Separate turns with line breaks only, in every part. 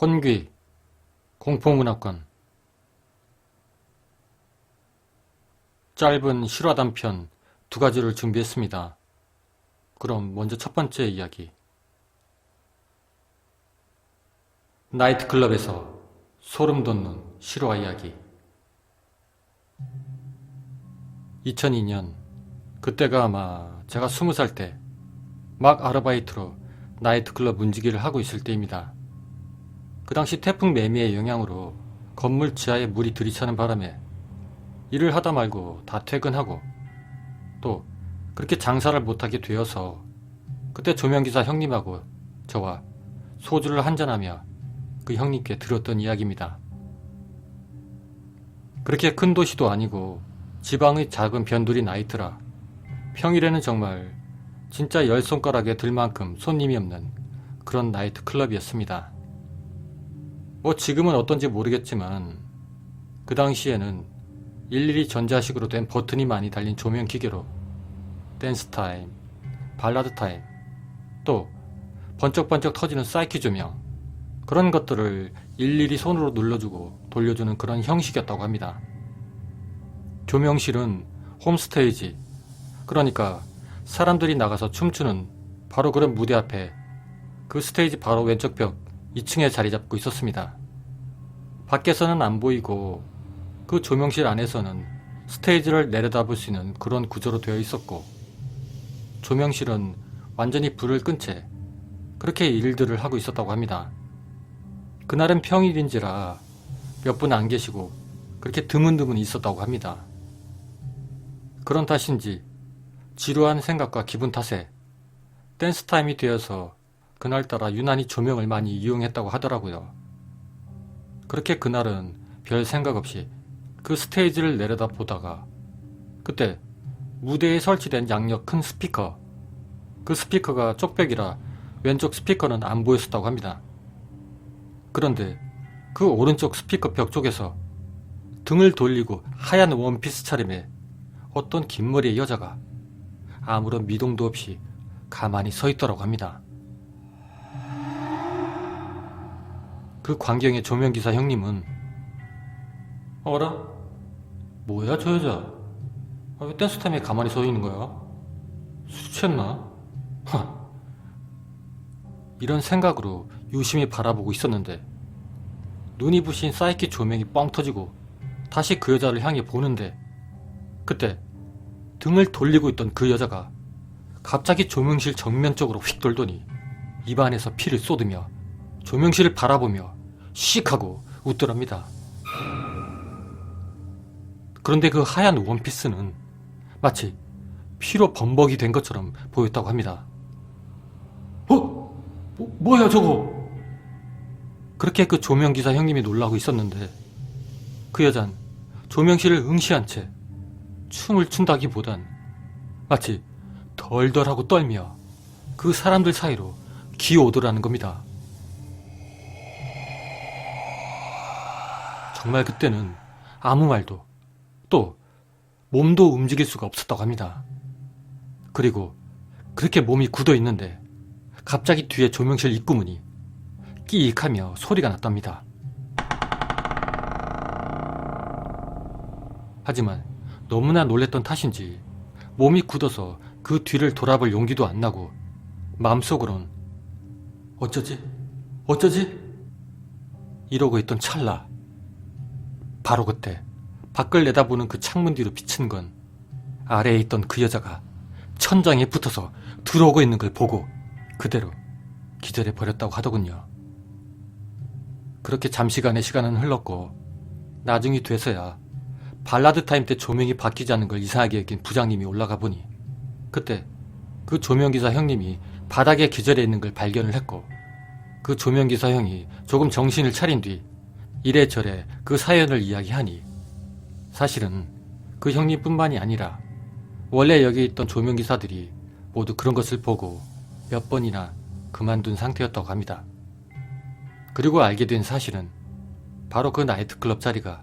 혼귀, 공포문학관. 짧은 실화 단편 두 가지를 준비했습니다. 그럼 먼저 첫 번째 이야기. 나이트클럽에서 소름 돋는 실화 이야기. 2002년, 그때가 아마 제가 20살 때 막 아르바이트로 나이트클럽 문지기를 하고 있을 때입니다. 그 당시 태풍 매미의 영향으로 건물 지하에 물이 들이차는 바람에 일을 하다 말고 다 퇴근하고 또 그렇게 장사를 못하게 되어서 그때 조명기사 형님하고 저와 소주를 한잔하며 그 형님께 들었던 이야기입니다. 그렇게 큰 도시도 아니고 지방의 작은 변두리 나이트라 평일에는 정말 진짜 열 손가락에 들 만큼 손님이 없는 그런 나이트 클럽이었습니다. 뭐 지금은 어떤지 모르겠지만 그 당시에는 일일이 전자식으로 된 버튼이 많이 달린 조명 기계로 댄스 타임, 발라드 타임, 또 번쩍번쩍 터지는 사이키 조명, 그런 것들을 일일이 손으로 눌러주고 돌려주는 그런 형식이었다고 합니다. 조명실은 홈스테이지, 그러니까 사람들이 나가서 춤추는 바로 그런 무대 앞에 그 스테이지 바로 왼쪽 벽 2층에 자리 잡고 있었습니다. 밖에서는 안 보이고 그 조명실 안에서는 스테이지를 내려다볼 수 있는 그런 구조로 되어 있었고, 조명실은 완전히 불을 끈 채 그렇게 일들을 하고 있었다고 합니다. 그날은 평일인지라 몇 분 안 계시고 그렇게 드문드문 있었다고 합니다. 그런 탓인지 지루한 생각과 기분 탓에 댄스 타임이 되어서 그날따라 유난히 조명을 많이 이용했다고 하더라고요. 그렇게 그날은 별 생각 없이 그 스테이지를 내려다 보다가 그때 무대에 설치된 양옆 큰 스피커, 그 스피커가 쪽벽이라 왼쪽 스피커는 안 보였었다고 합니다. 그런데 그 오른쪽 스피커 벽 쪽에서 등을 돌리고 하얀 원피스 차림의 어떤 긴 머리의 여자가 아무런 미동도 없이 가만히 서 있더라고 합니다. 그 광경의 조명기사 형님은 어라? 뭐야 저 여자? 왜 댄스 타임에 가만히 서 있는 거야? 술 취했나? 이런 생각으로 유심히 바라보고 있었는데 눈이 부신 사이키 조명이 뻥 터지고 다시 그 여자를 향해 보는데 그때 등을 돌리고 있던 그 여자가 갑자기 조명실 정면 쪽으로 휙 돌더니 입안에서 피를 쏟으며 조명실을 바라보며 씩 하고 웃더랍니다. 그런데 그 하얀 원피스는 마치 피로 범벅이 된 것처럼 보였다고 합니다. 뭐야 저거? 그렇게 그 조명기사 형님이 놀라고 있었는데 그 여잔 조명실을 응시한 채 춤을 춘다기보단 마치 덜덜하고 떨며 그 사람들 사이로 기어오더라는 겁니다. 정말 그때는 아무 말도 또 몸도 움직일 수가 없었다고 합니다. 그리고 그렇게 몸이 굳어 있는데 갑자기 뒤에 조명실 입구문이 끼익하며 소리가 났답니다. 하지만 너무나 놀랬던 탓인지 몸이 굳어서 그 뒤를 돌아볼 용기도 안 나고 마음속으론 어쩌지? 이러고 있던 찰나 바로 그때 밖을 내다보는 그 창문 뒤로 비친 건 아래에 있던 그 여자가 천장에 붙어서 들어오고 있는 걸 보고 그대로 기절해 버렸다고 하더군요. 그렇게 잠시간의 시간은 흘렀고 나중이 돼서야 발라드 타임 때 조명이 바뀌지 않는 걸 이상하게 여긴 부장님이 올라가 보니 그때 그 조명기사 형님이 바닥에 기절해 있는 걸 발견을 했고 그 조명기사 형이 조금 정신을 차린 뒤 이래저래 그 사연을 이야기하니 사실은 그 형님뿐만이 아니라 원래 여기 있던 조명기사들이 모두 그런 것을 보고 몇 번이나 그만둔 상태였다고 합니다. 그리고 알게 된 사실은 바로 그 나이트클럽 자리가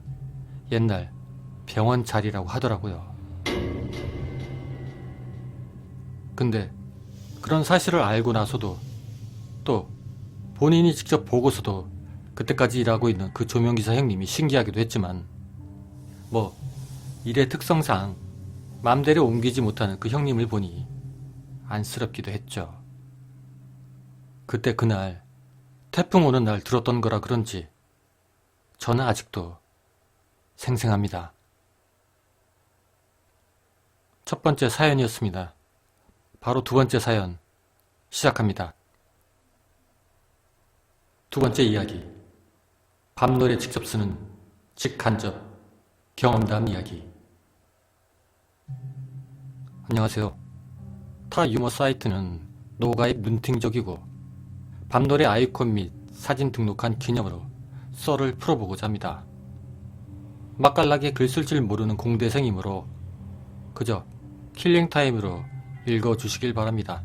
옛날 병원 자리라고 하더라고요. 근데 그런 사실을 알고 나서도 또 본인이 직접 보고서도 그때까지 일하고 있는 그 조명기사 형님이 신기하기도 했지만 뭐 일의 특성상 맘대로 옮기지 못하는 그 형님을 보니 안쓰럽기도 했죠. 그때 그날 태풍 오는 날 들었던 거라 그런지 저는 아직도 생생합니다. 첫 번째 사연이었습니다. 바로 두 번째 사연 시작합니다. 두 번째 이야기. 밤노래 직접 쓰는 직간접 경험담 이야기. 안녕하세요. 타 유머 사이트는 노가입 눈팅적이고 밤노래 아이콘 및 사진 등록한 기념으로 썰을 풀어보고자 합니다. 맛깔나게 글 쓸 줄 모르는 공대생이므로 그저 킬링타임으로 읽어주시길 바랍니다.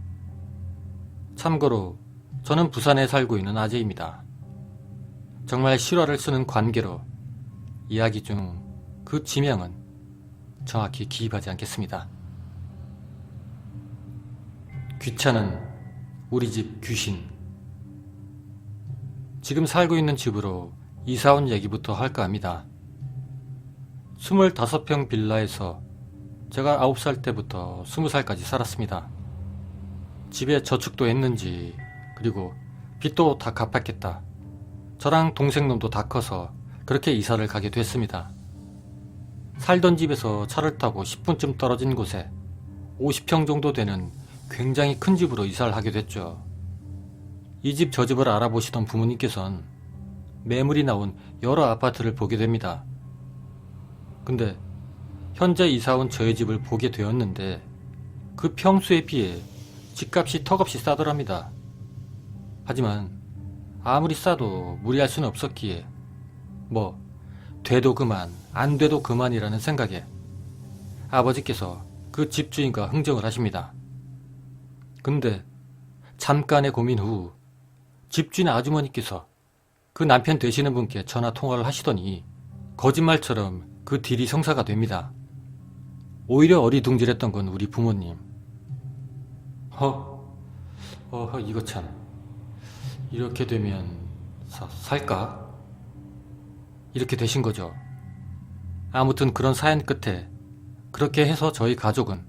참고로 저는 부산에 살고 있는 아재입니다. 정말 실화를 쓰는 관계로 이야기 중 그 지명은 정확히 기입하지 않겠습니다. 귀찮은 우리 집 귀신. 지금 살고 있는 집으로 이사온 얘기부터 할까 합니다. 25평 빌라에서 제가 9살 때부터 20살까지 살았습니다. 집에 저축도 했는지 그리고 빚도 다 갚았겠다. 저랑 동생놈도 다 커서 그렇게 이사를 가게 됐습니다. 살던 집에서 차를 타고 10분쯤 떨어진 곳에 50평 정도 되는 굉장히 큰 집으로 이사를 하게 됐죠. 이 집 저 집을 알아보시던 부모님께서는 매물이 나온 여러 아파트를 보게 됩니다. 근데 현재 이사온 저희 집을 보게 되었는데 그 평수에 비해 집값이 턱없이 싸더랍니다. 하지만 아무리 싸도 무리할 수는 없었기에 뭐 돼도 그만 안 돼도 그만이라는 생각에 아버지께서 그 집주인과 흥정을 하십니다. 근데 잠깐의 고민 후 집주인 아주머니께서 그 남편 되시는 분께 전화 통화를 하시더니 거짓말처럼 그 딜이 성사가 됩니다. 오히려 어리둥절했던 건 우리 부모님. 이거 참. 이렇게 되면 살까? 이렇게 되신 거죠. 아무튼 그런 사연 끝에 그렇게 해서 저희 가족은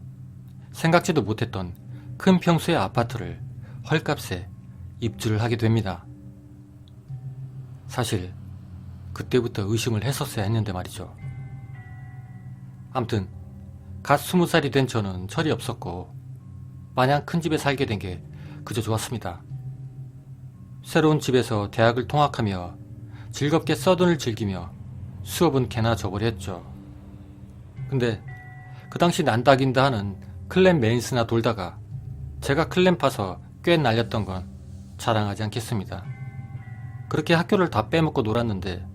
생각지도 못했던 큰 평수의 아파트를 헐값에 입주를 하게 됩니다. 사실 그때부터 의심을 했었어야 했는데 말이죠. 암튼 갓 20살이 된 저는 철이 없었고 마냥 큰 집에 살게 된 게 그저 좋았습니다. 새로운 집에서 대학을 통학하며 즐겁게 써돈을 즐기며 수업은 개나 접어리 했죠. 근데 그 당시 난다긴다 하는 클램 메인스나 돌다가 제가 클램 파서 꽤 날렸던 건 자랑하지 않겠습니다. 그렇게 학교를 다 빼먹고 놀았는데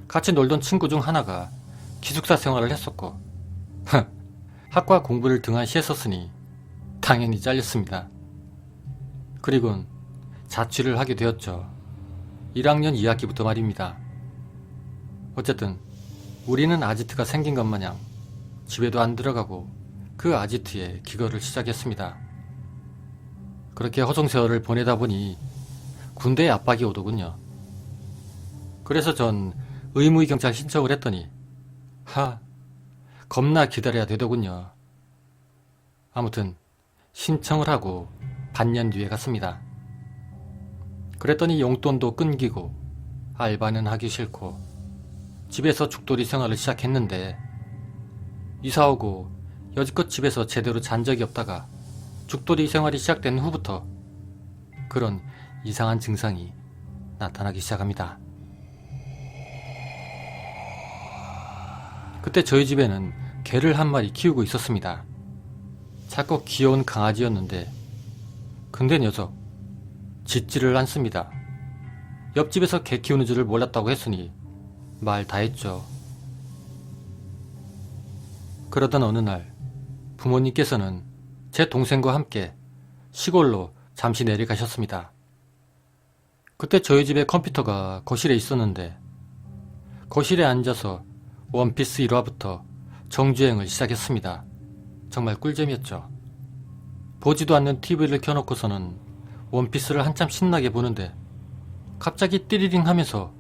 같이 놀던 친구 중 하나가 기숙사 생활을 했었고 학과 공부를 등한시했었으니 당연히 잘렸습니다. 그리곤 자취를 하게 되었죠. 1학년 2학기부터 말입니다. 어쨌든 우리는 아지트가 생긴 것 마냥 집에도 안 들어가고 그 아지트에 기거를 시작했습니다. 그렇게 허송세월을 보내다 보니 군대의 압박이 오더군요. 그래서 전 의무경찰 신청을 했더니 겁나 기다려야 되더군요. 아무튼 신청을 하고 반년 뒤에 갔습니다. 그랬더니 용돈도 끊기고 알바는 하기 싫고 집에서 죽돌이 생활을 시작했는데 이사오고 여지껏 집에서 제대로 잔 적이 없다가 죽돌이 생활이 시작된 후부터 그런 이상한 증상이 나타나기 시작합니다. 그때 저희 집에는 개를 한 마리 키우고 있었습니다. 작고 귀여운 강아지였는데 근데 녀석 짖지를 않습니다. 옆집에서 개 키우는 줄을 몰랐다고 했으니 말 다 했죠. 그러던 어느 날 부모님께서는 제 동생과 함께 시골로 잠시 내려가셨습니다. 그때 저희 집에 컴퓨터가 거실에 있었는데 거실에 앉아서 원피스 1화부터 정주행을 시작했습니다. 정말 꿀잼이었죠. 보지도 않는 TV를 켜놓고서는 원피스를 한참 신나게 보는데 갑자기 띠리링 하면서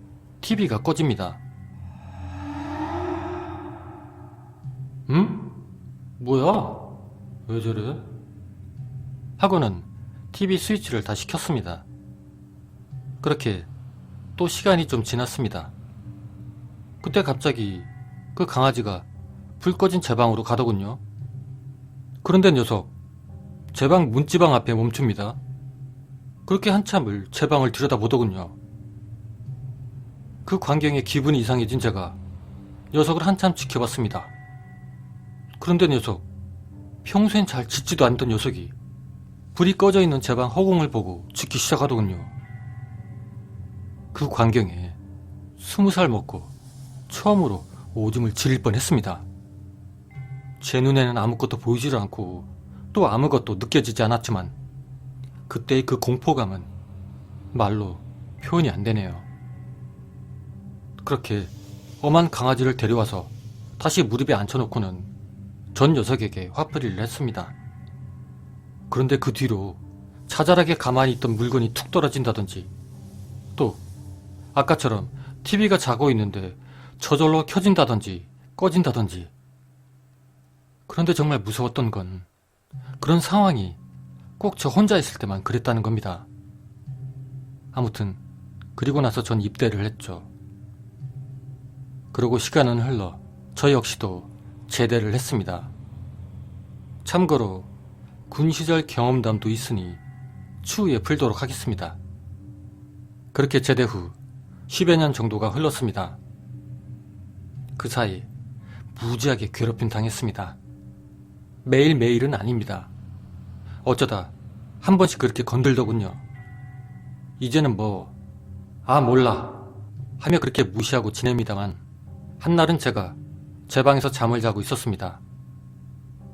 TV가 꺼집니다. 응? 뭐야? 왜 저래? 하고는 TV 스위치를 다시 켰습니다. 그렇게 또 시간이 좀 지났습니다. 그때 갑자기 그 강아지가 불 꺼진 제 방으로 가더군요. 그런데 녀석 제 방 문지방 앞에 멈춥니다. 그렇게 한참을 제 방을 들여다보더군요. 그 광경에 기분이 이상해진 제가 녀석을 한참 지켜봤습니다. 그런데 녀석, 평소엔 잘 짖지도 않던 녀석이 불이 꺼져 있는 제 방 허공을 보고 짖기 시작하더군요. 그 광경에 20살 먹고 처음으로 오줌을 지릴 뻔했습니다. 제 눈에는 아무것도 보이지를 않고 또 아무것도 느껴지지 않았지만 그때의 그 공포감은 말로 표현이 안 되네요. 그렇게 엄한 강아지를 데려와서 다시 무릎에 앉혀놓고는 전 녀석에게 화풀이를 했습니다. 그런데 그 뒤로 자잘하게 가만히 있던 물건이 툭 떨어진다든지 또 아까처럼 TV가 자고 있는데 저절로 켜진다든지 꺼진다든지. 그런데 정말 무서웠던 건 그런 상황이 꼭 저 혼자 있을 때만 그랬다는 겁니다. 아무튼 그리고 나서 전 입대를 했죠. 그러고 시간은 흘러 저 역시도 제대를 했습니다. 참고로 군 시절 경험담도 있으니 추후에 풀도록 하겠습니다. 그렇게 제대 후 10여 년 정도가 흘렀습니다. 그 사이 무지하게 괴롭힘 당했습니다. 매일매일은 아닙니다. 어쩌다 한 번씩 그렇게 건들더군요. 이제는 몰라 하며 그렇게 무시하고 지냅니다만 한날은 제가 제 방에서 잠을 자고 있었습니다.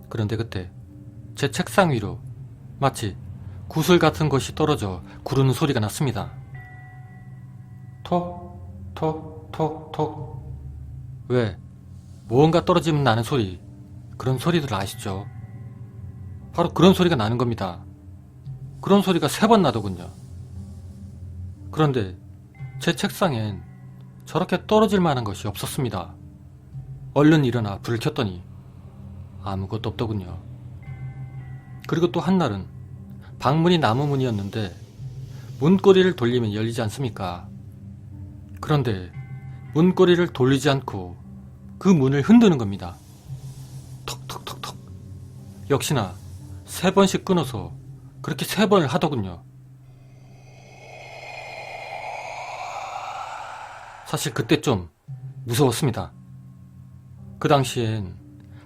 그런데 그때 제 책상 위로 마치 구슬 같은 것이 떨어져 구르는 소리가 났습니다. 톡, 톡, 톡, 톡. 왜? 무언가 떨어지면 나는 소리, 그런 소리들 아시죠? 바로 그런 소리가 나는 겁니다. 그런 소리가 3번 나더군요. 그런데 제 책상엔 저렇게 떨어질 만한 것이 없었습니다. 얼른 일어나 불을 켰더니 아무것도 없더군요. 그리고 또 한날은 방문이 나무 문이었는데 문고리를 돌리면 열리지 않습니까? 그런데 문고리를 돌리지 않고 그 문을 흔드는 겁니다. 턱턱턱턱. 역시나 3번씩 끊어서 그렇게 3번을 하더군요. 사실 그때 좀 무서웠습니다. 그 당시엔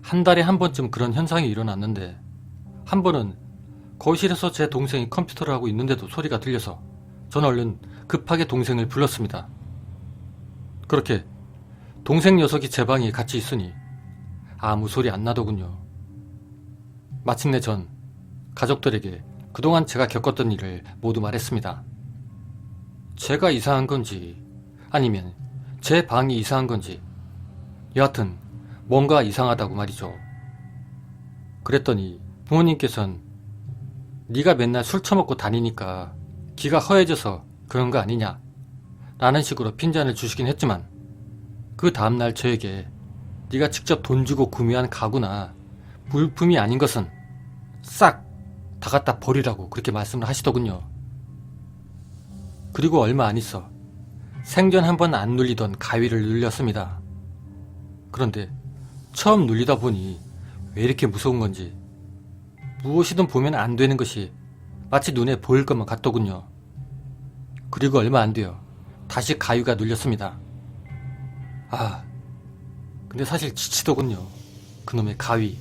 한 달에 한 번쯤 그런 현상이 일어났는데 한 번은 거실에서 제 동생이 컴퓨터를 하고 있는데도 소리가 들려서 전 얼른 급하게 동생을 불렀습니다. 그렇게 동생 녀석이 제 방에 같이 있으니 아무 소리 안 나더군요. 마침내 전 가족들에게 그동안 제가 겪었던 일을 모두 말했습니다. 제가 이상한 건지 아니면 제 방이 이상한 건지 여하튼 뭔가 이상하다고 말이죠. 그랬더니 부모님께선 네가 맨날 술 처먹고 다니니까 귀가 허해져서 그런 거 아니냐 라는 식으로 핀잔을 주시긴 했지만 그 다음날 저에게 네가 직접 돈 주고 구매한 가구나 물품이 아닌 것은 싹 다 갖다 버리라고 그렇게 말씀을 하시더군요. 그리고 얼마 안 있어 생전 한 번 안 눌리던 가위를 눌렸습니다. 그런데 처음 눌리다 보니 왜 이렇게 무서운 건지 무엇이든 보면 안 되는 것이 마치 눈에 보일 것만 같더군요. 그리고 얼마 안 돼요. 다시 가위가 눌렸습니다. 근데 사실 지치더군요. 그놈의 가위.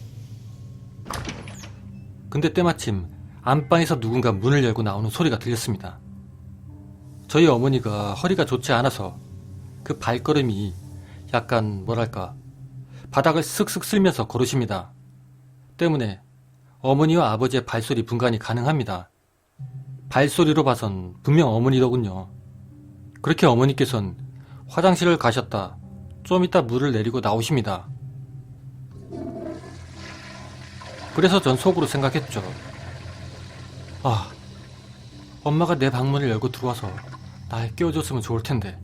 근데 때마침 안방에서 누군가 문을 열고 나오는 소리가 들렸습니다. 저희 어머니가 허리가 좋지 않아서 그 발걸음이 약간 바닥을 슥슥 쓸면서 걸으십니다. 때문에 어머니와 아버지의 발소리 분간이 가능합니다. 발소리로 봐선 분명 어머니더군요. 그렇게 어머니께선 화장실을 가셨다 좀 이따 물을 내리고 나오십니다. 그래서 전 속으로 생각했죠. 엄마가 내 방문을 열고 들어와서 날 깨워줬으면 좋을 텐데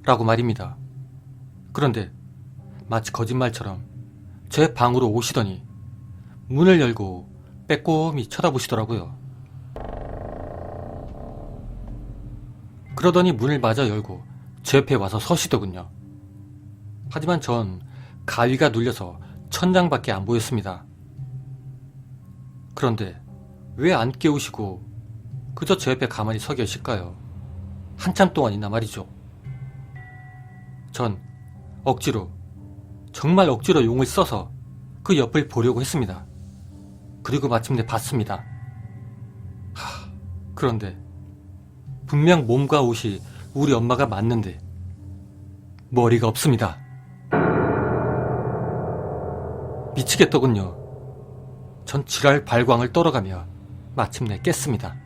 라고 말입니다. 그런데 마치 거짓말처럼 제 방으로 오시더니 문을 열고 빼꼼히 쳐다보시더라고요. 그러더니 문을 마저 열고 제 옆에 와서 서시더군요. 하지만 전 가위가 눌려서 천장밖에 안 보였습니다. 그런데 왜 안 깨우시고 그저 제 옆에 가만히 서 계실까요? 한참 동안이나 말이죠. 전 억지로, 정말 억지로 용을 써서 그 옆을 보려고 했습니다. 그리고 마침내 봤습니다. 그런데 분명 몸과 옷이 우리 엄마가 맞는데 머리가 없습니다. 미치겠더군요. 전 지랄 발광을 떨어가며 마침내 깼습니다.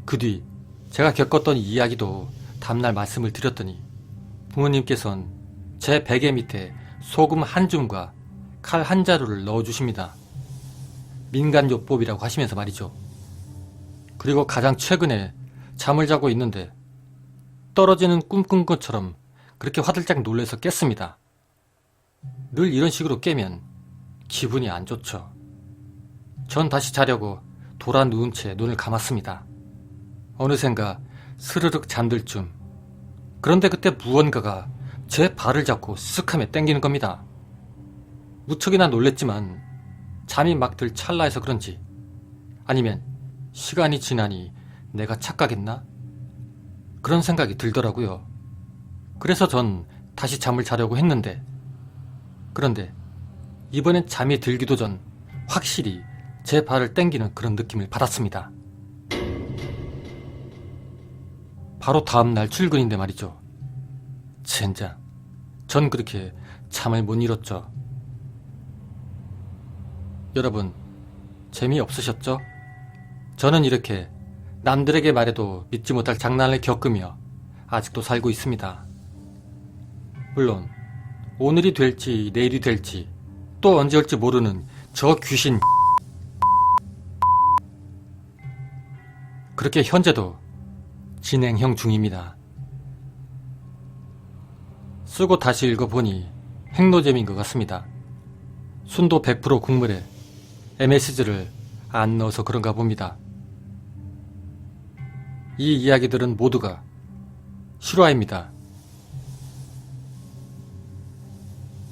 그 뒤 제가 겪었던 이야기도 다음날 말씀을 드렸더니 부모님께선 제 베개 밑에 소금 한 줌과 칼 한 자루를 넣어주십니다. 민간요법이라고 하시면서 말이죠. 그리고 가장 최근에 잠을 자고 있는데 떨어지는 꿈 꾼 것처럼 그렇게 화들짝 놀라서 깼습니다. 늘 이런 식으로 깨면 기분이 안 좋죠. 전 다시 자려고 돌아 누운 채 눈을 감았습니다. 어느샌가 스르륵 잠들 쯤. 그런데 그때 무언가가 제 발을 잡고 쓱하며 당기는 겁니다. 무척이나 놀랬지만 잠이 막 들 찰나에서 그런지, 아니면 시간이 지나니 내가 착각했나? 그런 생각이 들더라고요. 그래서 전 다시 잠을 자려고 했는데, 그런데 이번엔 잠이 들기도 전 확실히 제 발을 당기는 그런 느낌을 받았습니다. 바로 다음날 출근인데 말이죠. 젠장, 전 그렇게 잠을 못 이뤘죠. 여러분, 재미없으셨죠? 저는 이렇게 남들에게 말해도 믿지 못할 장난을 겪으며 아직도 살고 있습니다. 물론 오늘이 될지 내일이 될지 또 언제 올지 모르는 저 귀신, 그렇게 현재도 진행형 중입니다. 쓰고 다시 읽어보니 핵노잼인 것 같습니다. 순도 100% 국물에 MSG를 안 넣어서 그런가 봅니다. 이 이야기들은 모두가 실화입니다.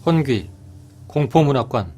혼귀 공포문학관